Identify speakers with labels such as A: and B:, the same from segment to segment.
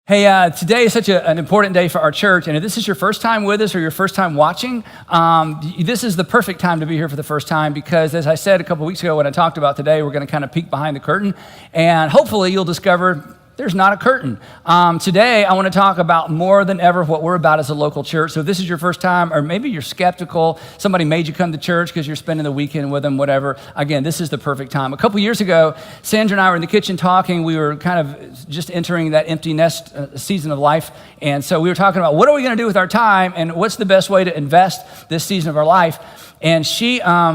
A: Hey, today is such an important day for our church, and if this is your first time with us or your first time watching, this is the perfect time to be here for the first time because, as I said a couple weeks ago when I talked about today, we're going to kind of peek behind the curtain, and hopefully you'll discover there's not a curtain. Today, I want to talk about more than ever what we're about as a local church. So if this is your first time, or maybe you're skeptical, somebody made you come to church because you're spending the weekend with them, whatever. Again, this is the perfect time. A couple years ago, Sandra and I were in the kitchen talking. We were kind of just entering that empty nest season of life. And so we were talking about what are we going to do with our time and what's the best way to invest this season of our life. And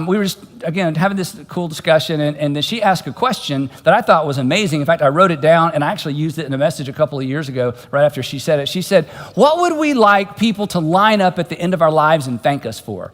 A: we were just, again, having this cool discussion, and then she asked a question that I thought was amazing. In fact, I wrote it down, and I actually used it in a message a couple of years ago, right after she said it. She said, what would we like people to line up at the end of our lives and thank us for?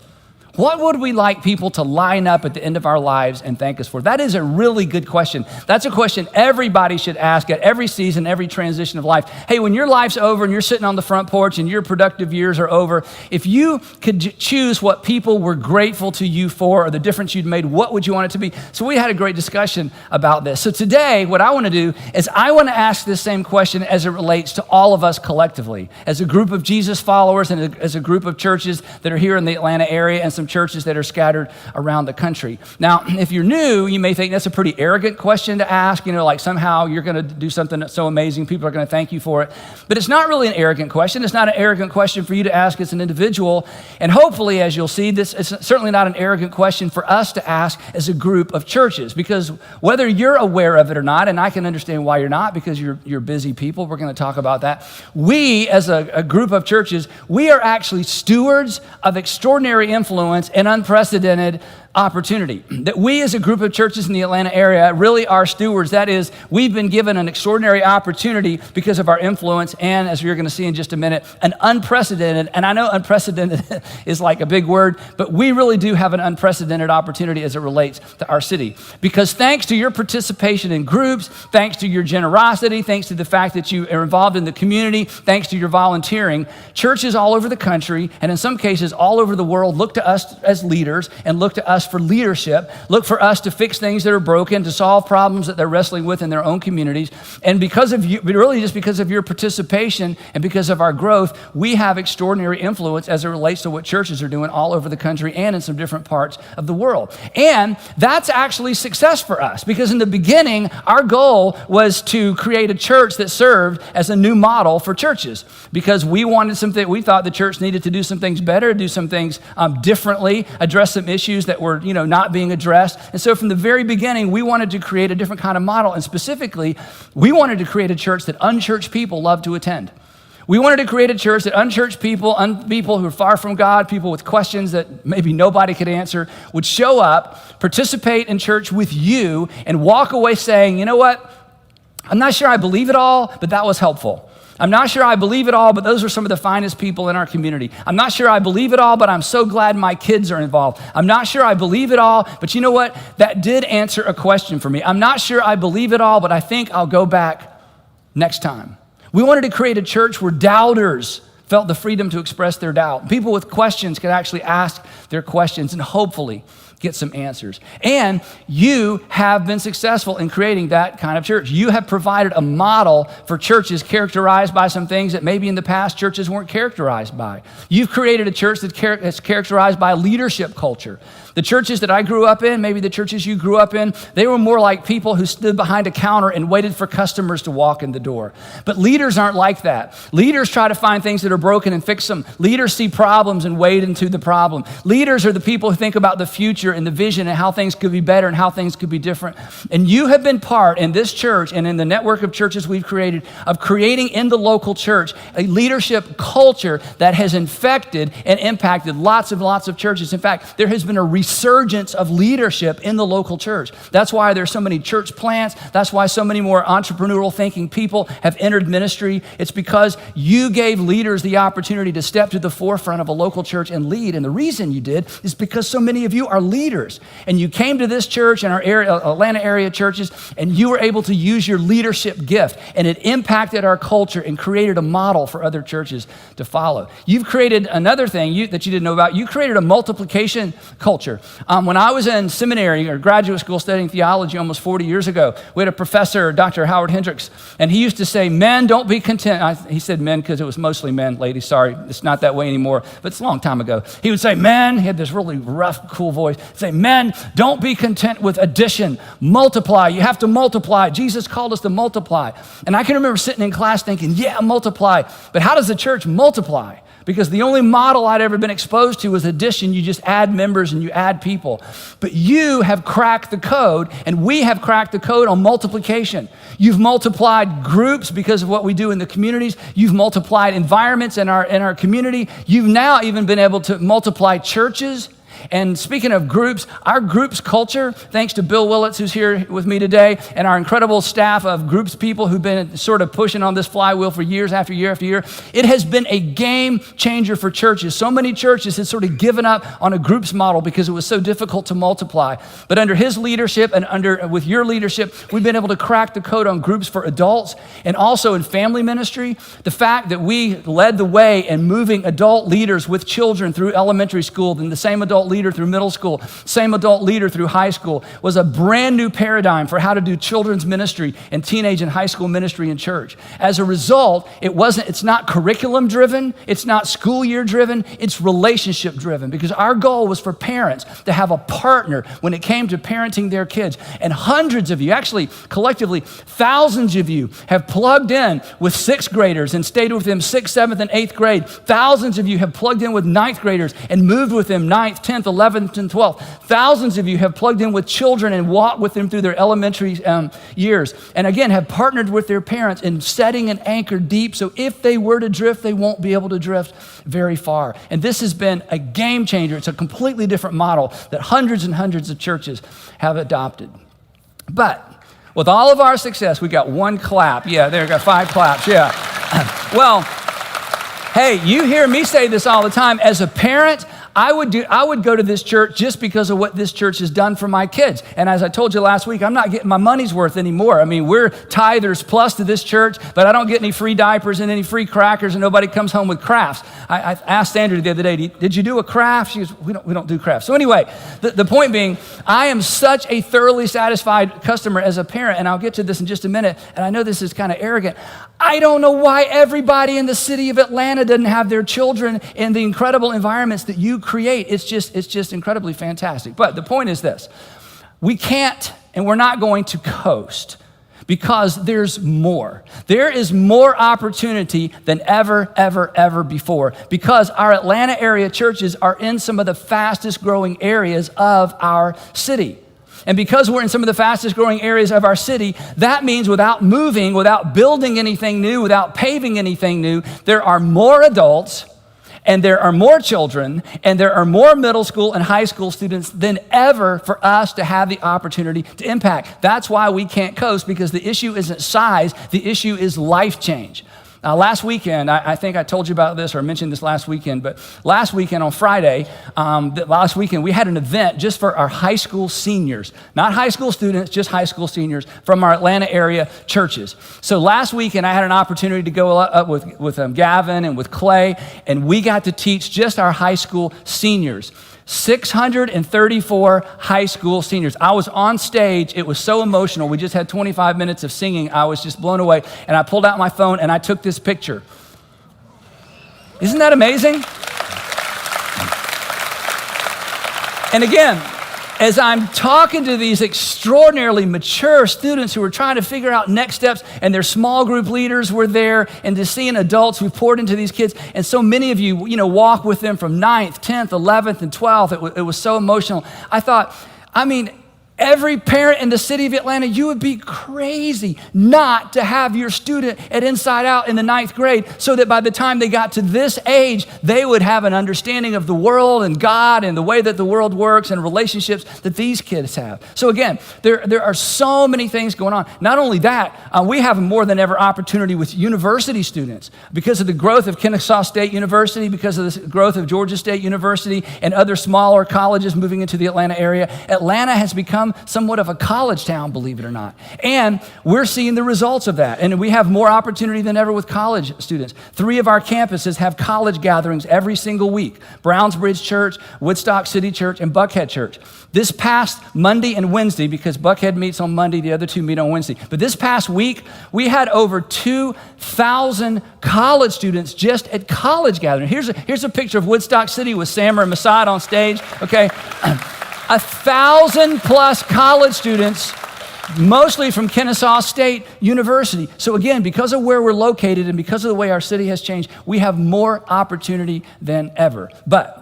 A: What would we like people to line up at the end of our lives and thank us for? That is a really good question. That's a question everybody should ask at every season, every transition of life. Hey, when your life's over and you're sitting on the front porch and your productive years are over, if you could choose what people were grateful to you for or the difference you'd made, what would you want it to be? So we had a great discussion about this. So today, what I want to do is I want to ask this same question as it relates to all of us collectively, as a group of Jesus followers and as a group of churches that are here in the Atlanta area and some churches that are scattered around the country. Now, if you're new, you may think that's a pretty arrogant question to ask, like somehow you're going to do something that's so amazing, people are going to thank you for it. But it's not really an arrogant question. It's not an arrogant question for you to ask as an individual. And hopefully, as you'll see, this is certainly not an arrogant question for us to ask as a group of churches, because whether you're aware of it or not, and I can understand why you're not, because you're busy people, we're going to talk about that. We, as a group of churches, we are actually stewards of extraordinary influence and unprecedented opportunity. That we as a group of churches in the Atlanta area really are stewards. That is, we've been given an extraordinary opportunity because of our influence and, as we're going to see in just a minute, an unprecedented, and I know unprecedented is like a big word, but we really do have an unprecedented opportunity as it relates to our city. Because thanks to your participation in groups, thanks to your generosity, thanks to the fact that you are involved in the community, thanks to your volunteering, churches all over the country, and in some cases all over the world, look to us as leaders and look to us for leadership, look for us to fix things that are broken, to solve problems that they're wrestling with in their own communities. And because of you, but really just because of your participation and because of our growth, we have extraordinary influence as it relates to what churches are doing all over the country and in some different parts of the world. And that's actually success for us, because in the beginning, our goal was to create a church that served as a new model for churches, because we wanted something, we thought the church needed to do some things better, do some things differently, address some issues that were not being addressed. And so from the very beginning, we wanted to create a different kind of model. And specifically, we wanted to create a church that unchurched people love to attend. We wanted to create a church that unchurched people, people who are far from God, people with questions that maybe nobody could answer, would show up, participate in church with you, and walk away saying, you know what? I'm not sure I believe it all, but that was helpful. I'm not sure I believe it all, but those are some of the finest people in our community. I'm not sure I believe it all, but I'm so glad my kids are involved. I'm not sure I believe it all, but you know what? That did answer a question for me. I'm not sure I believe it all, but I think I'll go back next time. We wanted to create a church where doubters felt the freedom to express their doubt. People with questions could actually ask their questions and hopefully get some answers. And you have been successful in creating that kind of church. You have provided a model for churches characterized by some things that maybe in the past churches weren't characterized by. You've created a church that's characterized by leadership culture. The churches that I grew up in, maybe the churches you grew up in, they were more like people who stood behind a counter and waited for customers to walk in the door. But leaders aren't like that. Leaders try to find things that are broken and fix them. Leaders see problems and wade into the problem. Leaders are the people who think about the future and the vision and how things could be better and how things could be different. And you have been part in this church and in the network of churches we've created of creating in the local church a leadership culture that has infected and impacted lots of churches. In fact, there has been a resurgence of leadership in the local church. That's why there's so many church plants. That's why so many more entrepreneurial thinking people have entered ministry. It's because you gave leaders the opportunity to step to the forefront of a local church and lead. And the reason you did is because so many of you are leaders. And you came to this church and our Atlanta area churches, and you were able to use your leadership gift. And it impacted our culture and created a model for other churches to follow. You've created another thing that you didn't know about. You created a multiplication culture. culture. When I was in seminary or graduate school studying theology almost 40 years ago, we had a professor, Dr. Howard Hendricks, and he used to say, men, don't be content. He said men because it was mostly men, ladies, sorry, it's not that way anymore, but it's a long time ago. He would say, men, he had this really rough, cool voice, say, men, don't be content with addition, multiply. You have to multiply. Jesus called us to multiply. And I can remember sitting in class thinking, yeah, multiply, but how does the church multiply? Because the only model I'd ever been exposed to was addition. You just add members and you add people. But you have cracked the code, and we have cracked the code on multiplication. You've multiplied groups because of what we do in the communities. You've multiplied environments in our community. You've now even been able to multiply churches. And speaking of groups, our groups culture, thanks to Bill Willits, who's here with me today, and our incredible staff of groups people who've been sort of pushing on this flywheel for years after year after year, it has been a game changer for churches. So many churches had sort of given up on a groups model because it was so difficult to multiply. But under his leadership and with your leadership, we've been able to crack the code on groups for adults and also in family ministry. The fact that we led the way in moving adult leaders with children through elementary school, then the same adult leader through middle school, same adult leader through high school, was a brand new paradigm for how to do children's ministry and teenage and high school ministry in church. As a result, it's not curriculum driven, it's not school year driven, it's relationship driven, because our goal was for parents to have a partner when it came to parenting their kids. And hundreds of you, actually collectively thousands of you, have plugged in with sixth graders and stayed with them sixth, seventh, and eighth grade. Thousands of you have plugged in with ninth graders and moved with them 9th, 10th, 11th, and 12th. Thousands of you have plugged in with children and walked with them through their elementary years. And again, have partnered with their parents in setting an anchor deep, so if they were to drift, they won't be able to drift very far. And this has been a game changer. It's a completely different model that hundreds and hundreds of churches have adopted. But with all of our success, we got one clap. Yeah, there, got 5 claps, yeah. Well, hey, you hear me say this all the time. As a parent, I would go to this church just because of what this church has done for my kids. And as I told you last week, I'm not getting my money's worth anymore. I mean, we're tithers plus to this church, but I don't get any free diapers and any free crackers, and nobody comes home with crafts. I asked Andrew the other day, did you do a craft? She goes, we don't do crafts. So anyway, the point being, I am such a thoroughly satisfied customer as a parent, and I'll get to this in just a minute, and I know this is kind of arrogant. I don't know why everybody in the city of Atlanta doesn't have their children in the incredible environments that you create. It's just incredibly fantastic. But the point is this: we can't and we're not going to coast, because there's more. There is more opportunity than ever before, because our Atlanta area churches are in some of the fastest growing areas of our city. And because we're in some of the fastest growing areas of our city, that means without moving, without building anything new, without paving anything new, there are more adults, and there are more children, and there are more middle school and high school students than ever for us to have the opportunity to impact. That's why we can't coast, because the issue isn't size, the issue is life change. Last weekend, I think I told you about this or mentioned this last weekend, but last weekend on Friday, we had an event just for our high school seniors, not high school students, just high school seniors from our Atlanta area churches. So last weekend, I had an opportunity to go up with Gavin and with Clay, and we got to teach just our high school seniors. 634 high school seniors. I was on stage. It was so emotional. We just had 25 minutes of singing. I was just blown away. And I pulled out my phone and I took this picture. Isn't that amazing? And again, as I'm talking to these extraordinarily mature students who are trying to figure out next steps, and their small group leaders were there, and to seeing adults who poured into these kids, and so many of you, walk with them from 9th, 10th, 11th, and 12th. It was so emotional. I thought, every parent in the city of Atlanta, you would be crazy not to have your student at Inside Out in the 9th grade, so that by the time they got to this age, they would have an understanding of the world and God and the way that the world works and relationships that these kids have. So again, there are so many things going on. Not only that, we have more than ever opportunity with university students because of the growth of Kennesaw State University, because of the growth of Georgia State University and other smaller colleges moving into the Atlanta area. Atlanta has become become somewhat of a college town, believe it or not. And we're seeing the results of that. And we have more opportunity than ever with college students. 3 of our campuses have college gatherings every single week: Brownsbridge Church, Woodstock City Church, and Buckhead Church. This past Monday and Wednesday, because Buckhead meets on Monday, the other 2 meet on Wednesday. But this past week, we had over 2,000 college students just at college gatherings. Here's a picture of Woodstock City with Sammer and Masad on stage, okay? 1,000 plus college students, mostly from Kennesaw State University. So again, because of where we're located and because of the way our city has changed, we have more opportunity than ever. But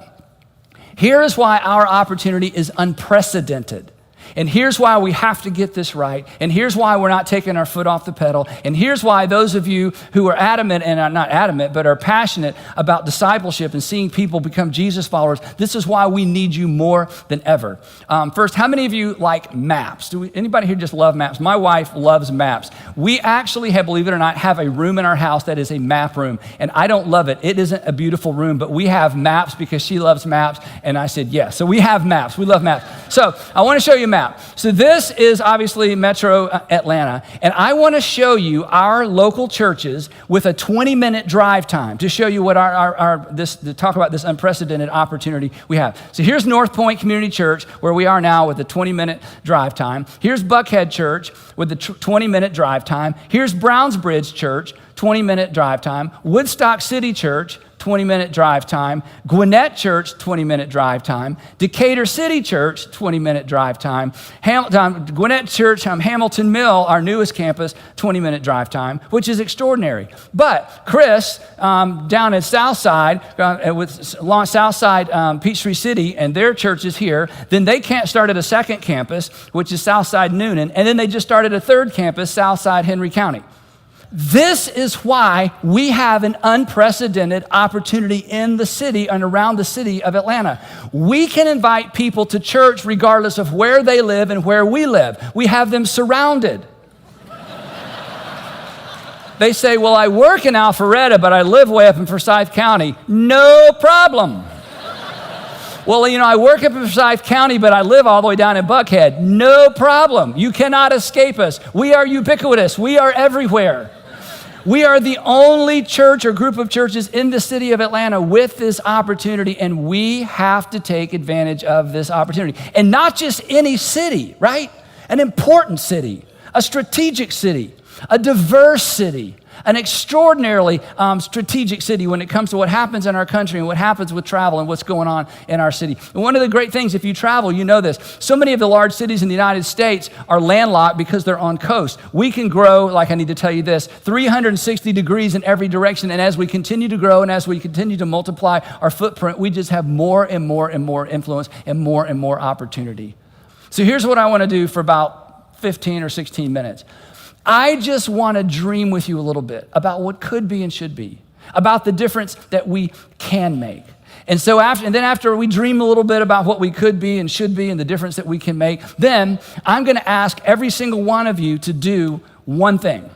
A: here is why our opportunity is unprecedented. And here's why we have to get this right. And here's why we're not taking our foot off the pedal. And here's why those of you who are adamant, and are not adamant, but are passionate about discipleship and seeing people become Jesus followers, this is why we need you more than ever. First, how many of you like maps? Anybody here just love maps? My wife loves maps. We actually have, believe it or not, have a room in our house that is a map room. And I don't love it. It isn't a beautiful room, but we have maps because she loves maps. And I said, yes. So we have maps. We love maps. So I want to show you a map. So this is obviously Metro Atlanta, and I want to show you our local churches with a 20-minute drive time to show you what to talk about this unprecedented opportunity we have. So here's North Point Community Church, where we are now with a 20-minute drive time. Here's Buckhead Church with a 20-minute drive time. Here's Brownsbridge Church, 20-minute drive time. Woodstock City Church, 20-minute drive time. Gwinnett Church, 20-minute drive time. Decatur City Church, 20-minute drive time. Gwinnett Church, Hamilton Mill, our newest campus, 20-minute drive time, which is extraordinary. But Chris, down at Southside, along Southside Peachtree City, and their church is here, then they can't start at a second campus, which is Southside Noonan, and then they just started a third campus, Southside Henry County. This is why we have an unprecedented opportunity in the city and around the city of Atlanta. We can invite people to church regardless of where they live and where we live. We have them surrounded. They say, well, I work in Alpharetta, but I live way up in Forsyth County. No problem. Well, I work up in Forsyth County, but I live all the way down in Buckhead. No problem. You cannot escape us. We are ubiquitous. We are everywhere. We are the only church or group of churches in the city of Atlanta with this opportunity, and we have to take advantage of this opportunity. And not just any city, right? An important city, a strategic city, a diverse city, an extraordinarily strategic city when it comes to what happens in our country and what happens with travel and what's going on in our city. And one of the great things, if you travel, you know this. So many of the large cities in the United States are landlocked because they're on coast. We can grow, like I need to tell you this, 360 degrees in every direction. And as we continue to grow and as we continue to multiply our footprint, we just have more and more and more influence and more opportunity. So here's what I want to do for about 15 or 16 minutes. I just want to dream with you a little bit about what could be and should be, about the difference that we can make. And then after we dream a little bit about what we could be and should be and the difference that we can make, then I'm going to ask every single one of you to do one thing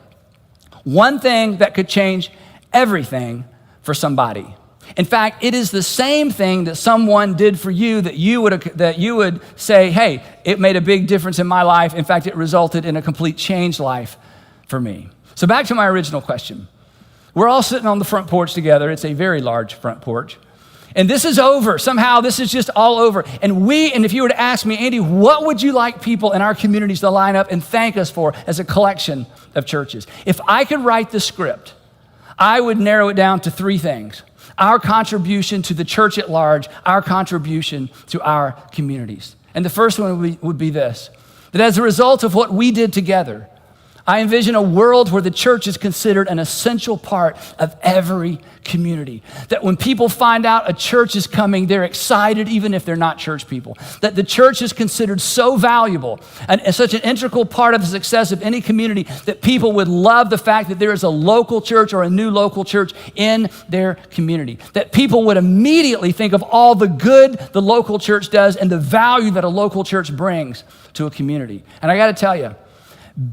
A: that could change everything for somebody. In fact, it is the same thing that someone did for you that you would say, hey, it made a big difference in my life. In fact, it resulted in a complete changed life for me. So back to my original question. We're all sitting on the front porch together. It's a very large front porch. And this is over. Somehow this is just all over. And if you were to ask me, Andy, what would you like people in our communities to line up and thank us for as a collection of churches? If I could write the script, I would narrow it down to 3 things. Our contribution to the church at large, our contribution to our communities. And the first one would be this, that as a result of what we did together, I envision a world where the church is considered an essential part of every community. That when people find out a church is coming, they're excited even if they're not church people. That the church is considered so valuable and such an integral part of the success of any community that people would love the fact that there is a local church or a new local church in their community. That people would immediately think of all the good the local church does and the value that a local church brings to a community. And I got to tell you,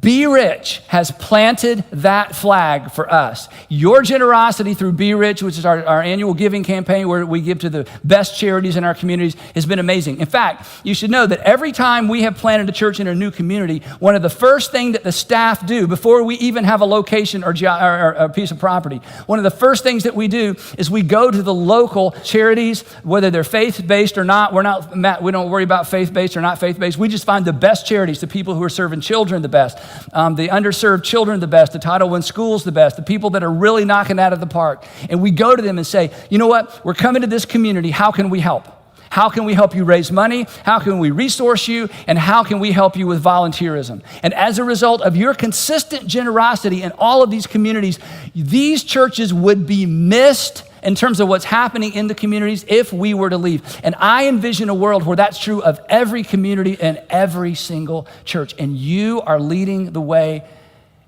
A: Be Rich has planted that flag for us. Your generosity through Be Rich, which is our annual giving campaign where we give to the best charities in our communities, has been amazing. In fact, you should know that every time we have planted a church in a new community, one of the first things that the staff do before we even have a location or a piece of property, one of the first things that we do is we go to the local charities, whether they're faith-based or not. We don't worry about faith-based or not faith-based. We just find the best charities, the people who are serving children the best. The underserved children the best, the Title I schools the best, the people that are really knocking out of the park. And we go to them and say, you know what, we're coming to this community, how can we help? How can we help you raise money? How can we resource you? And how can we help you with volunteerism? And as a result of your consistent generosity in all of these communities, these churches would be missed in terms of what's happening in the communities if we were to leave. And I envision a world where that's true of every community and every single church. And you are leading the way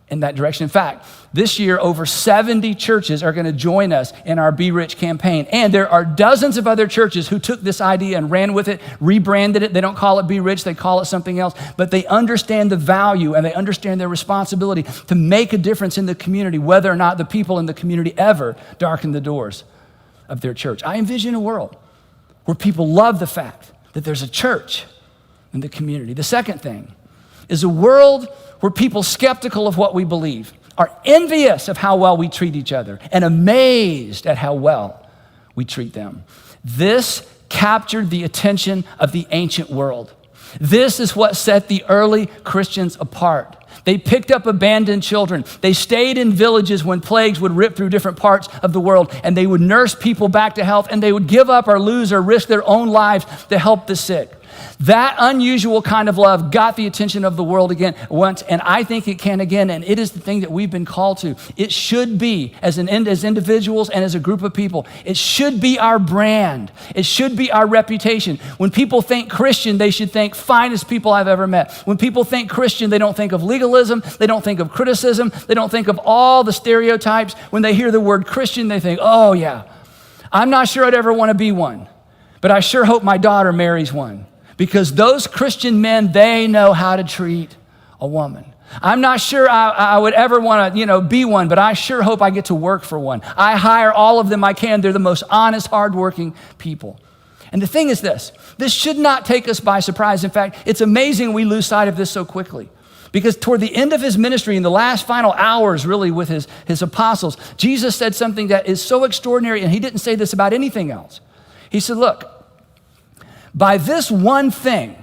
A: in that direction. In fact, this year, over 70 churches are going to join us in our Be Rich campaign. And there are dozens of other churches who took this idea and ran with it, rebranded it. They don't call it Be Rich, they call it something else. But they understand the value and they understand their responsibility to make a difference in the community, whether or not the people in the community ever darken the doors of their church. I envision a world where people love the fact that there's a church in the community. The second thing is a world where people skeptical of what we believe are envious of how well we treat each other and amazed at how well we treat them. This captured the attention of the ancient world. This is what set the early Christians apart. They picked up abandoned children. They stayed in villages when plagues would rip through different parts of the world, and they would nurse people back to health, and they would give up or lose or risk their own lives to help the sick. That unusual kind of love got the attention of the world again once, and I think it can again, and it is the thing that we've been called to. It should be, as individuals and as a group of people, it should be our brand. It should be our reputation. When people think Christian, they should think finest people I've ever met. When people think Christian, they don't think of legalism, they don't think of criticism, they don't think of all the stereotypes. When they hear the word Christian, they think, oh yeah, I'm not sure I'd ever want to be one, but I sure hope my daughter marries one. Because those Christian men, they know how to treat a woman. I'm not sure I would ever want to, be one, but I sure hope I get to work for one. I hire all of them I can. They're the most honest, hardworking people. And the thing is this should not take us by surprise. In fact, it's amazing we lose sight of this so quickly. Because toward the end of his ministry, in the last final hours really with his apostles, Jesus said something that is so extraordinary, and he didn't say this about anything else. He said, look, by this one thing,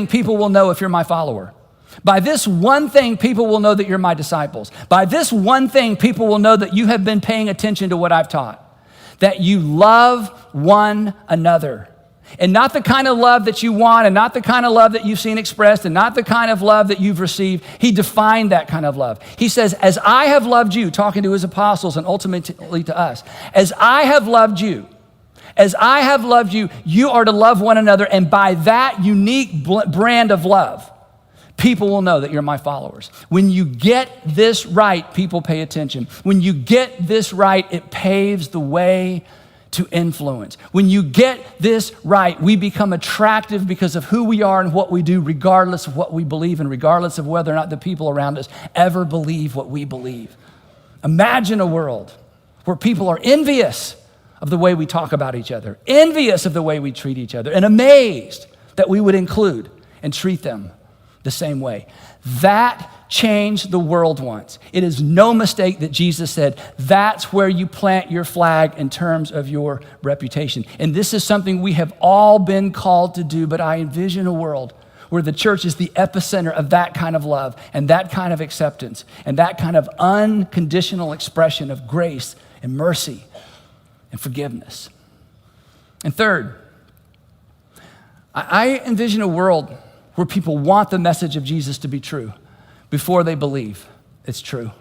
A: people will know if you're my follower. By this one thing, people will know that you're my disciples. By this one thing, people will know that you have been paying attention to what I've taught, that you love one another. And not the kind of love that you want, and not the kind of love that you've seen expressed, and not the kind of love that you've received. He defined that kind of love. He says, as I have loved you, talking to his apostles and ultimately to us, as I have loved you, you are to love one another, and by that unique brand of love, people will know that you're my followers. When you get this right, people pay attention. When you get this right, it paves the way to influence. When you get this right, we become attractive because of who we are and what we do, regardless of what we believe and regardless of whether or not the people around us ever believe what we believe. Imagine a world where people are envious of the way we talk about each other, envious of the way we treat each other, and amazed that we would include and treat them the same way. That changed the world once. It is no mistake that Jesus said, that's where you plant your flag in terms of your reputation. And this is something we have all been called to do, but I envision a world where the church is the epicenter of that kind of love and that kind of acceptance and that kind of unconditional expression of grace and mercy and forgiveness. And third, I envision a world where people want the message of Jesus to be true before they believe it's true.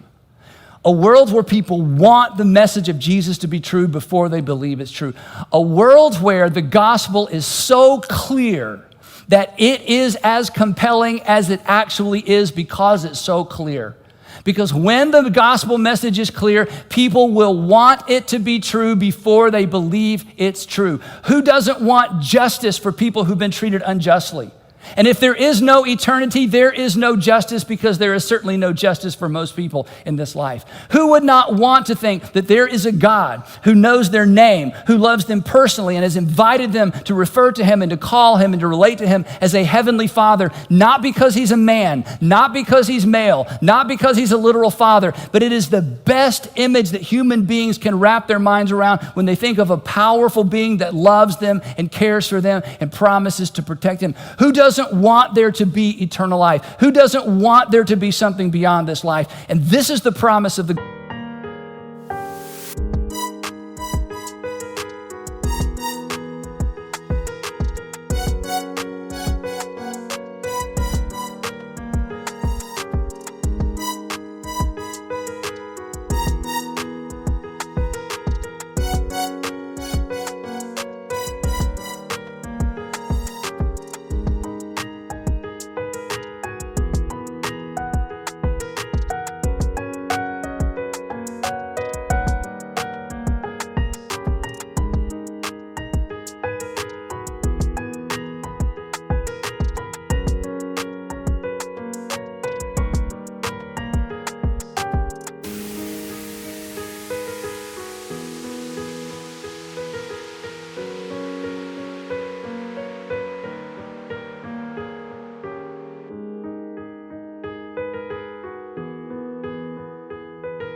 A: A world where people want the message of Jesus to be true before they believe it's true. A world where the gospel is so clear that it is as compelling as it actually is because it's so clear. Because when the gospel message is clear, people will want it to be true before they believe it's true. Who doesn't want justice for people who've been treated unjustly? And if there is no eternity, there is no justice, because there is certainly no justice for most people in this life. Who would not want to think that there is a God who knows their name, who loves them personally and has invited them to refer to him and to call him and to relate to him as a heavenly father, not because he's a man, not because he's male, not because he's a literal father, but it is the best image that human beings can wrap their minds around when they think of a powerful being that loves them and cares for them and promises to protect them. Who doesn't want there to be eternal life? Who doesn't want there to be something beyond this life? And this is the promise of the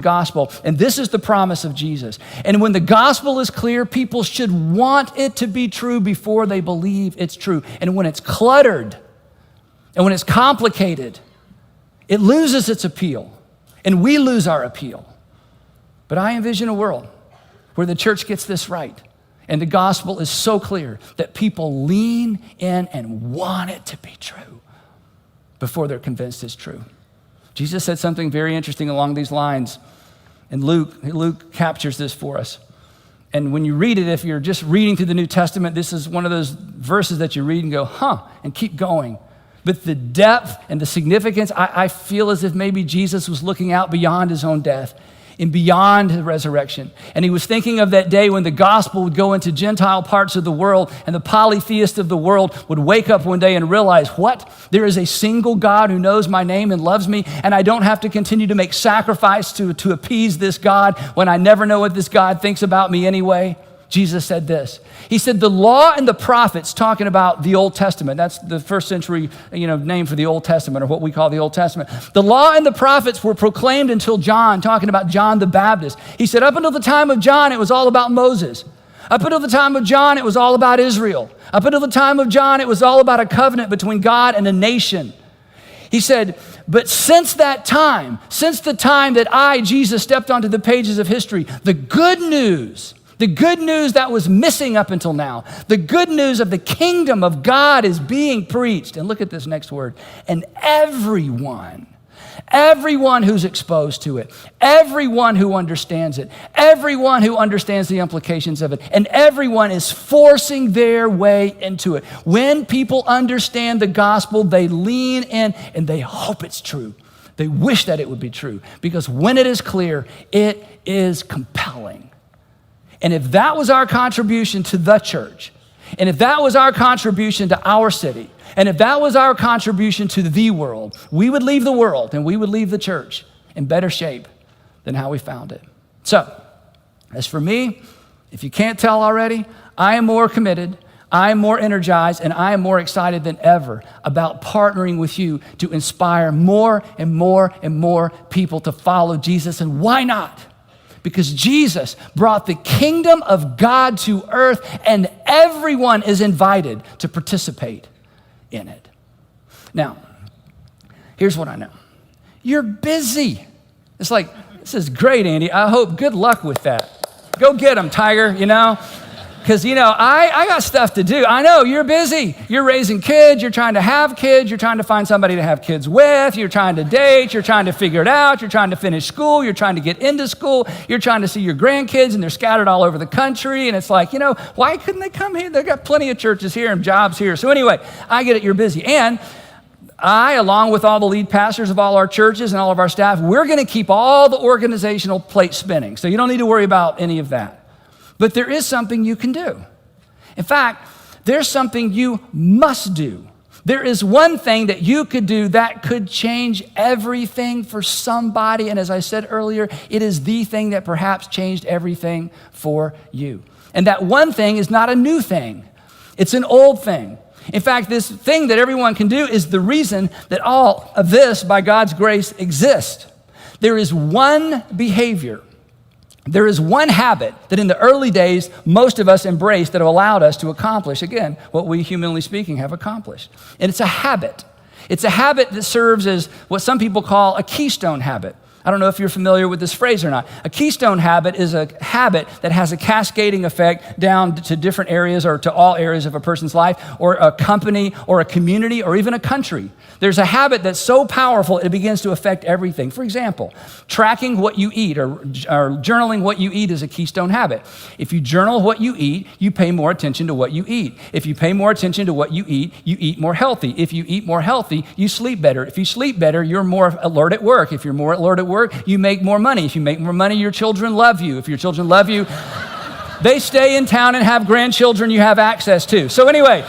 A: gospel. And this is the promise of Jesus. And when the gospel is clear, people should want it to be true before they believe it's true. And when it's cluttered and when it's complicated, it loses its appeal and we lose our appeal. But I envision a world where the church gets this right and the gospel is so clear that people lean in and want it to be true before they're convinced it's true. Jesus said something very interesting along these lines, and Luke captures this for us. And when you read it, if you're just reading through the New Testament, this is one of those verses that you read and go, and keep going. But the depth and the significance, I feel as if maybe Jesus was looking out beyond his own death and beyond the resurrection. And he was thinking of that day when the gospel would go into Gentile parts of the world and the polytheists of the world would wake up one day and realize, what? There is a single God who knows my name and loves me, and I don't have to continue to make sacrifice to appease this God when I never know what this God thinks about me anyway. Jesus said this. He said, the law and the prophets, talking about the Old Testament. That's the first century, name for the Old Testament, or what we call the Old Testament. The law and the prophets were proclaimed until John, talking about John the Baptist. He said, up until the time of John, it was all about Moses. Up until the time of John, it was all about Israel. Up until the time of John, it was all about a covenant between God and a nation. He said, but since that time, since the time that I, Jesus, stepped onto the pages of history, the good news that was missing up until now, the good news of the kingdom of God is being preached. And look at this next word. And everyone who's exposed to it, everyone who understands it, everyone who understands the implications of it, and everyone is forcing their way into it. When people understand the gospel, they lean in and they hope it's true. They wish that it would be true, because when it is clear, it is compelling. And if that was our contribution to the church, and if that was our contribution to our city, and if that was our contribution to the world, we would leave the world and we would leave the church in better shape than how we found it. So, as for me, if you can't tell already, I am more committed, I am more energized, and I am more excited than ever about partnering with you to inspire more and more and more people to follow Jesus. And why not? Because Jesus brought the kingdom of God to earth, and everyone is invited to participate in it. Now, here's what I know. You're busy. It's like, this is great, Andy. I hope good luck with that. Go get them, Tiger, Because, I got stuff to do. I know, you're busy. You're raising kids. You're trying to have kids. You're trying to find somebody to have kids with. You're trying to date. You're trying to figure it out. You're trying to finish school. You're trying to get into school. You're trying to see your grandkids, and they're scattered all over the country. And it's like, why couldn't they come here? They've got plenty of churches here and jobs here. So anyway, I get it. You're busy. And I, along with all the lead pastors of all our churches and all of our staff, we're going to keep all the organizational plates spinning. So you don't need to worry about any of that. But there is something you can do. In fact, there's something you must do There is one thing that you could do that could change everything for somebody. And as I said earlier, it is the thing that perhaps changed everything for you. And that one thing is not a new thing. It's an old thing. In fact, this thing that everyone can do is the reason that all of this, by God's grace, exists. There is one behavior. There is one habit that in the early days, most of us embraced that have allowed us to accomplish, again, what we, humanly speaking, have accomplished. And it's a habit. It's a habit that serves as what some people call a keystone habit. I don't know if you're familiar with this phrase or not. A keystone habit is a habit that has a cascading effect down to different areas or to all areas of a person's life or a company or a community or even a country. There's a habit that's so powerful it begins to affect everything. For example, tracking what you eat or journaling what you eat is a keystone habit. If you journal what you eat, you pay more attention to what you eat. If you pay more attention to what you eat more healthy. If you eat more healthy, you sleep better. If you sleep better, you're more alert at work. If you're more alert at work, you make more money. If you make more money, your children love you. If your children love you, they stay in town and have grandchildren you have access to. So anyway,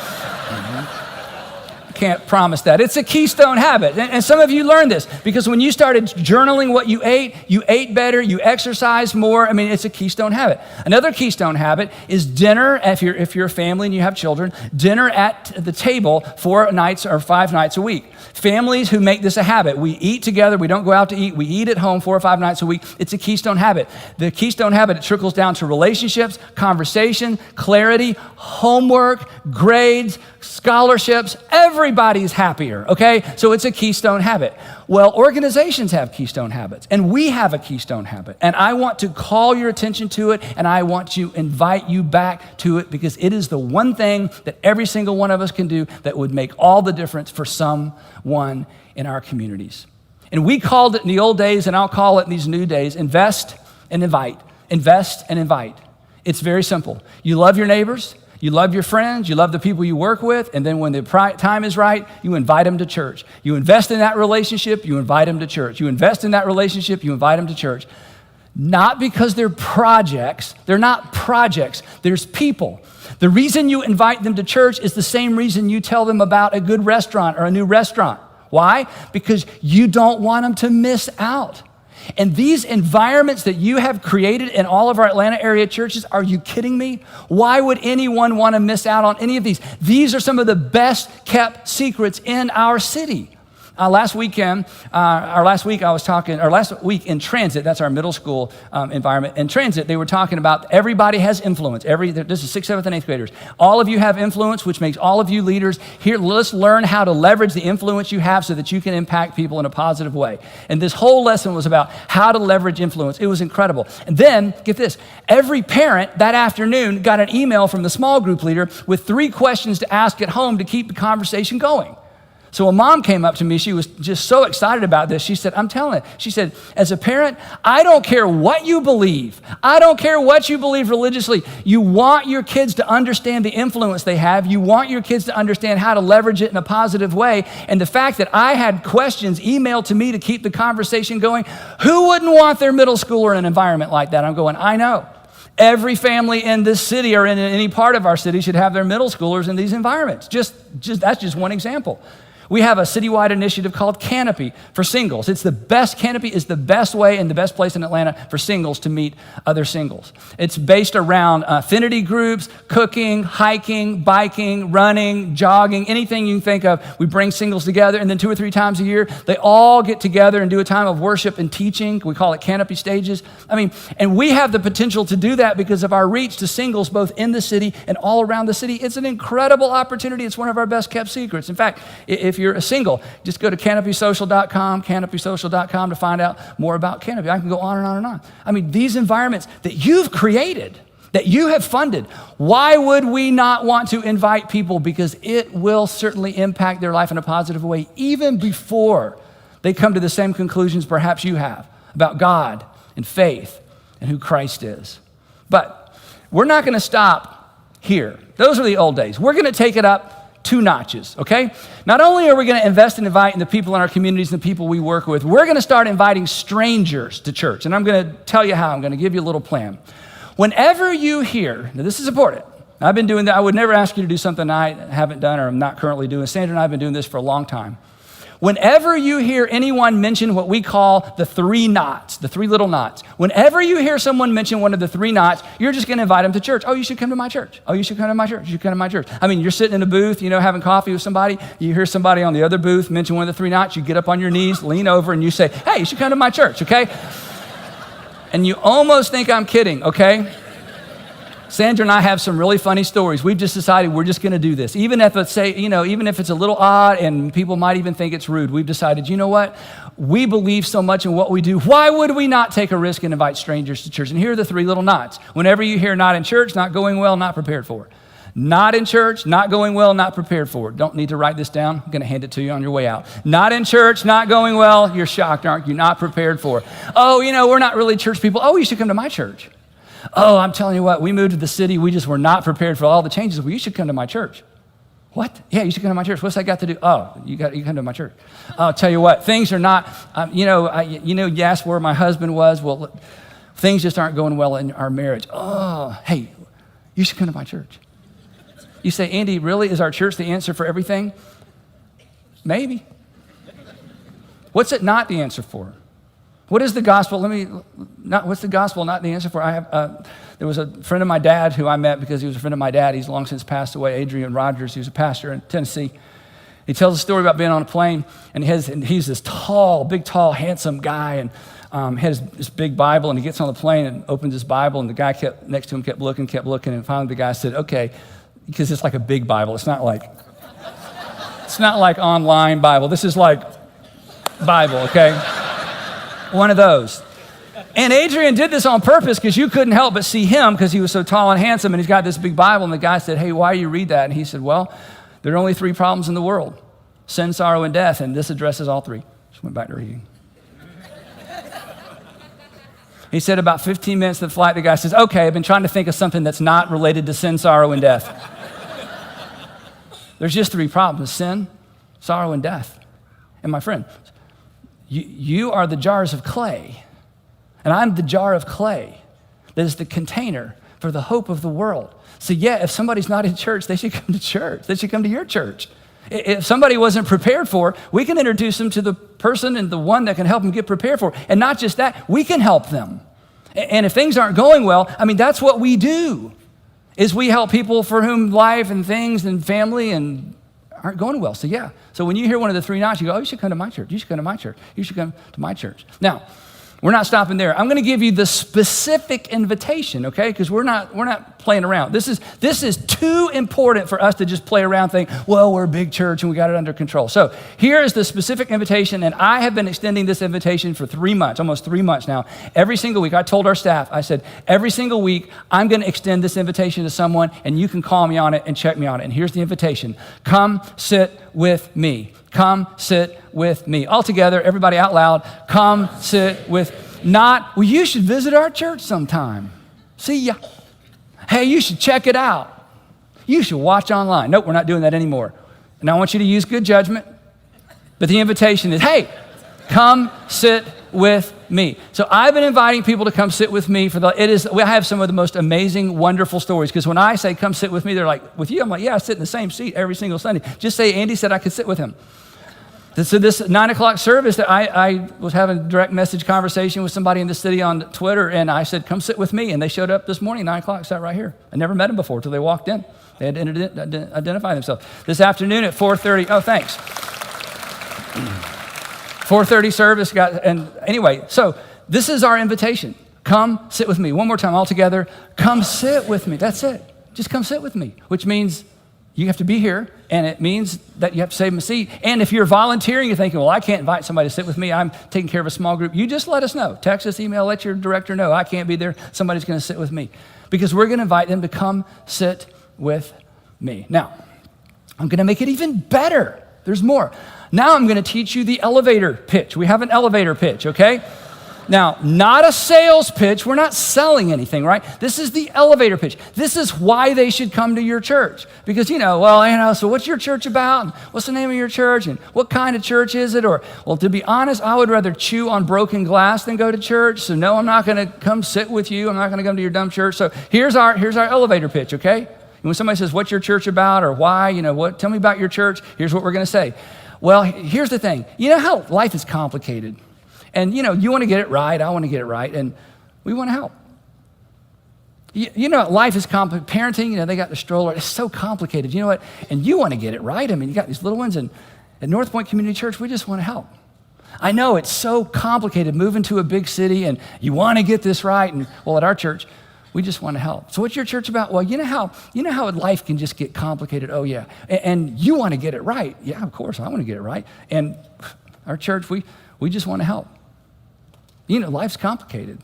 A: can't promise that. It's a keystone habit. And some of you learned this because when you started journaling what you ate better, you exercised more. I mean, it's a keystone habit. Another keystone habit is dinner, if you're a family and you have children, dinner at the table 4 nights or 5 nights a week. Families who make this a habit, we eat together, we don't go out to eat, we eat at home 4 or 5 nights a week. It's a keystone habit. The keystone habit, it trickles down to relationships, conversation, clarity, homework, grades, scholarships. Everybody's happier, okay? So it's a keystone habit. Well, organizations have keystone habits, and we have a keystone habit. And I want to call your attention to it, and I want to invite you back to it because it is the one thing that every single one of us can do that would make all the difference for someone in our communities. And we called it in the old days, and I'll call it in these new days, invest and invite. Invest and invite. It's very simple. You love your neighbors. You love your friends, you love the people you work with, and then when the time is right, you invite them to church. You invest in that relationship, you invite them to church. You invest in that relationship, you invite them to church. Not because they're projects. They're not projects. There's people. The reason you invite them to church is the same reason you tell them about a good restaurant or a new restaurant. Why? Because you don't want them to miss out. And these environments that you have created in all of our Atlanta area churches, are you kidding me? Why would anyone want to miss out on any of these? These are some of the best kept secrets in our city. Last week in Transit, that's our middle school environment. In Transit, they were talking about everybody has influence. This is 6th, 7th, and 8th graders. All of you have influence, which makes all of you leaders. Here, let's learn how to leverage the influence you have so that you can impact people in a positive way. And this whole lesson was about how to leverage influence. It was incredible. And then, get this, every parent that afternoon got an email from the small group leader with 3 questions to ask at home to keep the conversation going. So a mom came up to me, she was just so excited about this. She said, I'm telling it. She said, as a parent, I don't care what you believe. I don't care what you believe religiously. You want your kids to understand the influence they have. You want your kids to understand how to leverage it in a positive way. And the fact that I had questions emailed to me to keep the conversation going, who wouldn't want their middle schooler in an environment like that? I'm going, I know. Every family in this city or in any part of our city should have their middle schoolers in these environments. That's just one example. We have a citywide initiative called Canopy for singles. Canopy is the best way and the best place in Atlanta for singles to meet other singles. It's based around affinity groups, cooking, hiking, biking, running, jogging, anything you can think of. We bring singles together, and then 2 or 3 times a year, they all get together and do a time of worship and teaching. We call it Canopy Stages. And we have the potential to do that because of our reach to singles both in the city and all around the city. It's an incredible opportunity. It's one of our best kept secrets. In fact, if you're a single, just go to canopysocial.com to find out more about Canopy. I can go on and on and on. These environments that you've created, that you have funded, why would we not want to invite people? Because it will certainly impact their life in a positive way, even before they come to the same conclusions perhaps you have about God and faith and who Christ is. But we're not going to stop here. Those are the old days. We're going to take it up 2 notches, okay? Not only are we going to invest and invite in the people in our communities and the people we work with, we're going to start inviting strangers to church. And I'm going to tell you how. I'm going to give you a little plan. Whenever you hear, now this is important, I've been doing that. I would never ask you to do something I haven't done or I'm not currently doing. Sandra and I have been doing this for a long time. Whenever you hear anyone mention what we call the three knots, the three little knots, whenever you hear someone mention one of the three knots, you're just going to invite them to church. Oh, you should come to my church. Oh, you should come to my church. You should come to my church. I mean, you're sitting in a booth, having coffee with somebody. You hear somebody on the other booth mention one of the three knots. You get up on your knees, lean over, and you say, hey, you should come to my church, okay? And you almost think I'm kidding, okay? Sandra and I have some really funny stories. We've just decided we're just going to do this. Even if it's even if it's a little odd and people might even think it's rude, we've decided, you know what? We believe so much in what we do. Why would we not take a risk and invite strangers to church? And here are the three little knots. Whenever you hear not in church, not going well, not prepared for. Not in church, not going well, not prepared for. Don't need to write this down. I'm going to hand it to you on your way out. Not in church, not going well. You're shocked, aren't you? Not prepared for. Oh, we're not really church people. Oh, you should come to my church. Oh, I'm telling you what, we moved to the city. We just were not prepared for all the changes. Well, you should come to my church. What? Yeah, you should come to my church. What's that got to do? Oh, you come to my church. I'll tell you what, things are not, you asked where my husband was. Well, things just aren't going well in our marriage. Oh, hey, you should come to my church. You say, Andy, really? Is our church the answer for everything? Maybe. What's it not the answer for? What is the gospel? What's the gospel not the answer for? There was a friend of my dad who I met because he was a friend of my dad. He's long since passed away, Adrian Rogers. He was a pastor in Tennessee. He tells a story about being on a plane, and he's this big, tall, handsome guy, and has this big Bible, and he gets on the plane and opens his Bible, and the guy next to him kept looking, and finally the guy said, okay, because it's like a big Bible. It's not like online Bible. This is like Bible, okay? One of those. And Adrian did this on purpose because you couldn't help but see him because he was so tall and handsome, and he's got this big Bible, and the guy said, hey, why do you read that? And he said, well, there are only three problems in the world: sin, sorrow, and death, and this addresses all three. Just went back to reading. He said about 15 minutes of the flight, the guy says, okay, I've been trying to think of something that's not related to sin, sorrow, and death. There's just three problems: sin, sorrow, and death. And my friend, you are the jars of clay, and I'm the jar of clay that is the container for the hope of the world. So yeah, if somebody's not in church, they should come to church. They should come to your church. If somebody wasn't prepared for, we can introduce them to the person and the one that can help them get prepared for. And not just that, we can help them. And if things aren't going well, that's what we do, is we help people for whom life and things and family and aren't going well. So yeah. So when you hear one of the three knots, you go, oh, you should come to my church. You should come to my church. You should come to my church. Now, we're not stopping there. I'm going to give you the specific invitation, okay? Because we're not playing around. This is too important for us to just play around, think, well, we're a big church and we got it under control. So here is the specific invitation, and I have been extending this invitation for 3 months, almost 3 months now. Every single week, I told our staff, I said, every single week, I'm going to extend this invitation to someone, and you can call me on it and check me on it. And here's the invitation: come sit with me. Come sit with me. All together, everybody out loud, come sit with, not, well, you should visit our church sometime. See ya. Hey, you should check it out. You should watch online. Nope, we're not doing that anymore. And I want you to use good judgment. But the invitation is, hey, come sit with me. So I've been inviting people to come sit with me I have some of the most amazing, wonderful stories. Because when I say come sit with me, they're like, with you? I'm like, yeah, I sit in the same seat every single Sunday. Just say Andy said I could sit with him. So this 9 o'clock service that I was having a direct message conversation with somebody in the city on Twitter, and I said, come sit with me. And they showed up this morning, 9 o'clock, sat right here. I never met them before until they walked in. They had to identify themselves. This afternoon at 4:30, oh, thanks. 4:30 service, anyway, so this is our invitation. Come sit with me. One more time, all together. Come sit with me. That's it. Just come sit with me, which means you have to be here, and it means that you have to save them a seat. And if you're volunteering, you're thinking, well, I can't invite somebody to sit with me. I'm taking care of a small group. You just let us know. Text us, email, let your director know. I can't be there. Somebody's going to sit with me. Because we're going to invite them to come sit with me. Now, I'm going to make it even better. There's more. Now I'm going to teach you the elevator pitch. We have an elevator pitch, okay? Now, not a sales pitch. We're not selling anything, right? This is the elevator pitch. This is why they should come to your church. Because, so what's your church about? And what's the name of your church? And what kind of church is it? Or, well, to be honest, I would rather chew on broken glass than go to church. So no, I'm not going to come sit with you. I'm not going to come to your dumb church. So here's our elevator pitch, okay? when somebody says, what's your church about or why, tell me about your church, here's what we're going to say. Well, here's the thing. You know how life is complicated. And, you want to get it right, I want to get it right, and we want to help. Life is complicated. Parenting, they got the stroller. It's so complicated. You know what? And you want to get it right. I mean, you got these little ones, and at North Point Community Church, we just want to help. I know it's so complicated moving to a big city, and you want to get this right. And, at our church, we just want to help. So what's your church about? Well, you know how life can just get complicated? Oh, yeah. And you want to get it right. Yeah, of course, I want to get it right. And our church, we just want to help. Life's complicated.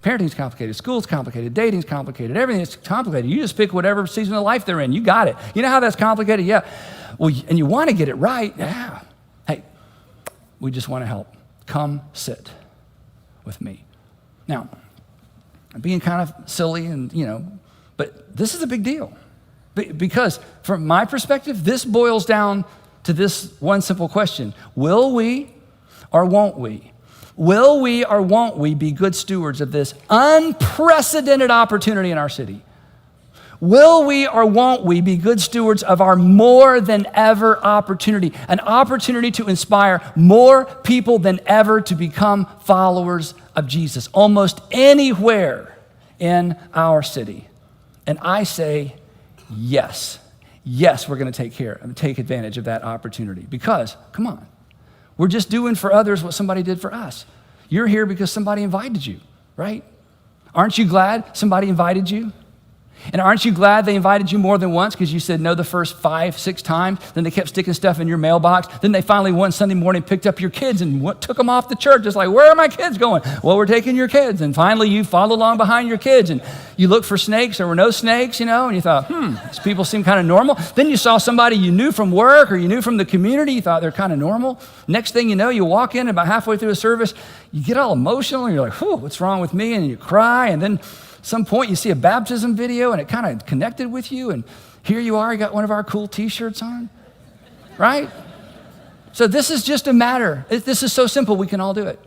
A: Parenting's complicated, school's complicated, dating's complicated, everything's complicated. You just pick whatever season of life they're in. You got it. You know how that's complicated? Yeah. Well, and you want to get it right. Yeah. Hey, we just want to help. Come sit with me. Now, I'm being kind of silly and, but this is a big deal. Because from my perspective, this boils down to this one simple question. Will we or won't we? Will we or won't we be good stewards of this unprecedented opportunity in our city? Will we or won't we be good stewards of our more than ever opportunity, an opportunity to inspire more people than ever to become followers of Jesus, almost anywhere in our city? And I say, yes. Yes, we're going to take advantage of that opportunity because, come on, we're just doing for others what somebody did for us. You're here because somebody invited you, right? Aren't you glad somebody invited you? And aren't you glad they invited you more than once because you said no the first 5, 6 times? Then they kept sticking stuff in your mailbox. Then they finally one Sunday morning picked up your kids and took them off the church. It's like, where are my kids going? Well, we're taking your kids. And finally you followed along behind your kids and you looked for snakes. There were no snakes, and you thought, these people seem kind of normal. Then you saw somebody you knew from work or you knew from the community. You thought they're kind of normal. Next thing you know, you walk in about halfway through a service, you get all emotional and you're like, what's wrong with me? And you cry. And then some point you see a baptism video and it kind of connected with you, and here you are, you got one of our cool t-shirts on, right? So this is just a matter. This is so simple, we can all do it.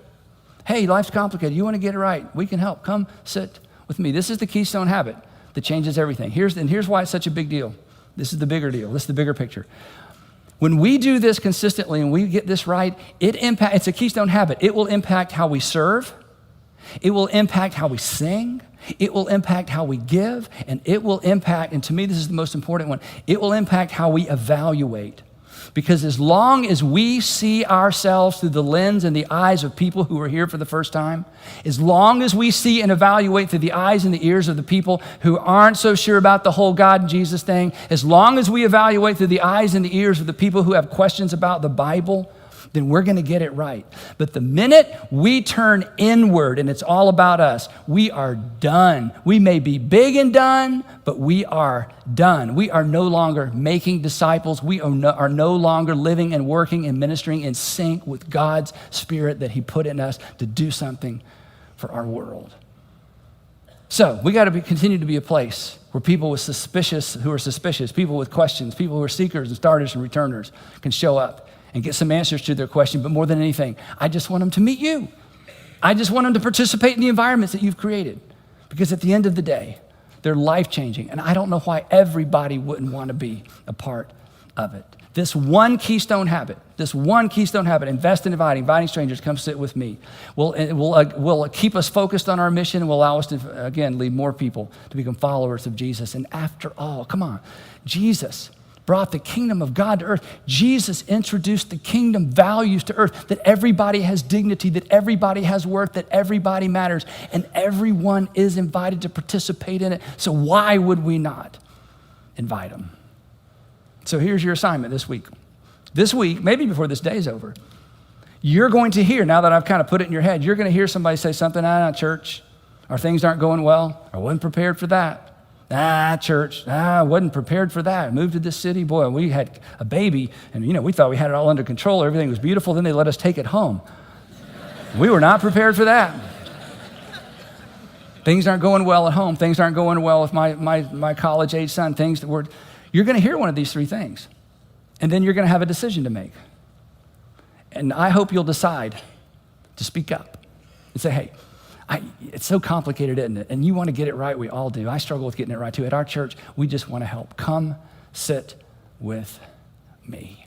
A: Hey, life's complicated. You want to get it right. We can help. Come sit with me. This is the keystone habit that changes everything. Here's why it's such a big deal. This is the bigger deal. This is the bigger picture. When we do this consistently and we get this right, it's a keystone habit. It will impact how we serve. It will impact how we sing. It will impact how we give, and it will impact, and to me this is the most important one, it will impact how we evaluate. Because as long as we see ourselves through the lens and the eyes of people who are here for the first time, as long as we see and evaluate through the eyes and the ears of the people who aren't so sure about the whole God and Jesus thing, as long as we evaluate through the eyes and the ears of the people who have questions about the Bible, then we're going to get it right. But the minute we turn inward and it's all about us, we are done. We may be big and done, but we are done. We are no longer making disciples. We are no longer living and working and ministering in sync with God's Spirit that He put in us to do something for our world. So we got to continue to be a place where people who are suspicious, people with questions, people who are seekers and starters and returners can show up and get some answers to their question. But more than anything, I just want them to meet you. I just want them to participate in the environments that you've created. Because at the end of the day, they're life-changing. And I don't know why everybody wouldn't want to be a part of it. This one keystone habit, invest in inviting strangers, come sit with me, will keep us focused on our mission and will allow us to, again, lead more people to become followers of Jesus. And after all, come on, Jesus brought the kingdom of God to earth. Jesus introduced the kingdom values to earth, that everybody has dignity, that everybody has worth, that everybody matters, and everyone is invited to participate in it. So why would we not invite them? So here's your assignment this week. This week, maybe before this day is over, you're going to hear, now that I've kind of put it in your head, you're going to hear somebody say something, church, our things aren't going well. I wasn't prepared for that. Church, I wasn't prepared for that. I moved to this city, boy, we had a baby, and we thought we had it all under control. Everything was beautiful. Then they let us take it home. We were not prepared for that. Things aren't going well at home. Things aren't going well with my college-age son. You're going to hear one of these three things, and then you're going to have a decision to make. And I hope you'll decide to speak up and say, hey, it's so complicated, isn't it? And you want to get it right. We all do. I struggle with getting it right too. At our church, we just want to help. Come sit with me.